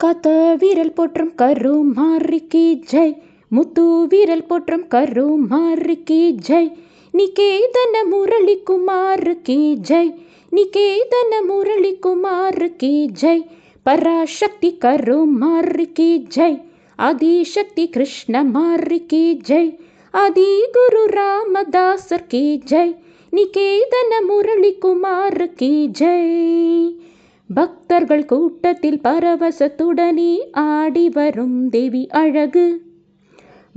காத்த வீரல் போற்றும் கருமாரிக்கு ஜெய். முத்து வீரல் போற்றும் கருமாரிக்கு ஜெய். நிகேதன முரளி குமாருக்கு ஜெய். நிகேதன முரளி குமாருக்கு ஜெய். பராசக்தி கருமாரிக்கு ஜெய். ஆதிசக்தி கிருஷ்ண மாரிக்கு ஜெய். ஆதி குரு ராமதாசர் கி ஜெய். நிகேதன முரளி குமாருக்கு ஜெய். பக்தர்கள் கூட்டத்தில் பரவசத்துடனே ஆடி வரும் தேவி அழகு.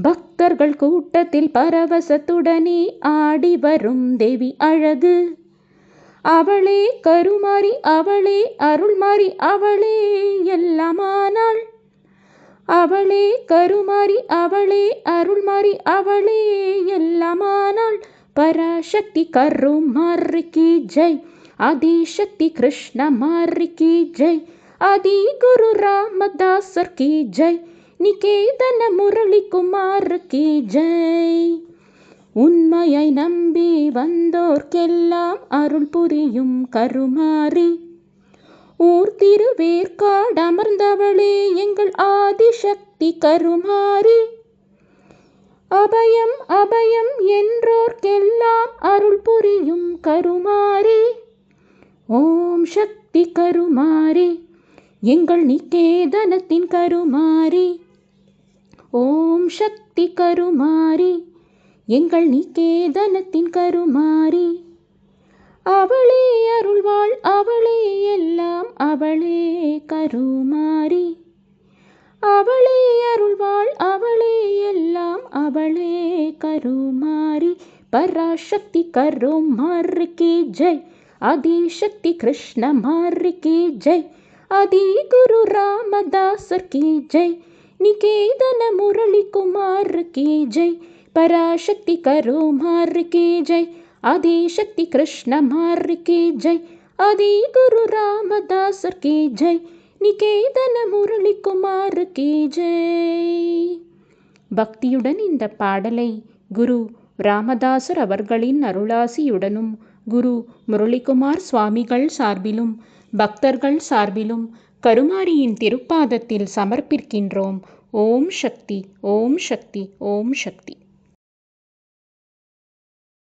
பக்தர்கள் கூட்டத்தில் பரவசத்துடனே ஆடி வரும் தேவி அழகு. அவளே கருமாரி, அவளே அருள்மாரி, அவளே எல்லாமானாள். அவளே கருமாரி, அவளே அருள்மாரி, அவளே எல்லாமானாள். பராசக்தி கருமாரிக்கு ஜெய். ஆதிசக்தி கிருஷ்ண மாரிக்கு ஜெய். ஆதி குரு ராமதாசர் கி ஜெய். நிகேதன முரளி குமாருக்கு ஜெய். உண்மையை நம்பி வந்தோர்க்கெல்லாம் அருள் புரியும் கருமாரி. ஊர் திருவேற்காடு அமர்ந்தவளே எங்கள் ஆதிசக்தி கருமாரி. அபயம் அபயம் என்றோர்க்கெல்லாம் அருள் புரியும் கருமாரி. ஓம் சக்தி கருமாரி, எங்கள் நிகேதனத்தின் கருமாரி. ஓம் சக்தி கருமாரி, எங்கள் நிகேதனத்தின் கருமாரி. அவளே அருள்வாள், அவளே எல்லாம், அவளே கருமாரி. அவளே அருள்வாள், அவளே எல்லாம், அவளே கருமாரி. பராசக்தி கருமாரிக்கு ஜெய். ஆதிசக்தி கிருஷ்ண மாரிக்கு ஜெய். ஆதி குரு ராமதாசர் கி ஜெய். நிகேதன முரளி குமாருக்கு ஜெய். பராசக்தி கருமாரிக்கு ஜெய். ஆதிசக்தி கிருஷ்ண மாரிக்கு ஜெய். ஆதி குரு ராமதாசர் கி ஜெய். நிகேதன முரளி குமாருக்கு ஜெய். பக்தியுடன் இந்த பாடலை குரு ராமதாசர் அவர்களின் அருளாசியுடனும் குரு முரளிகுமார் சுவாமிகள் சார்பிலும் பக்தர்கள் சார்பிலும் கருமாரியின் திருப்பாதத்தில் சமர்ப்பிக்கின்றோம். ஓம் சக்தி, ஓம் சக்தி, ஓம் சக்தி.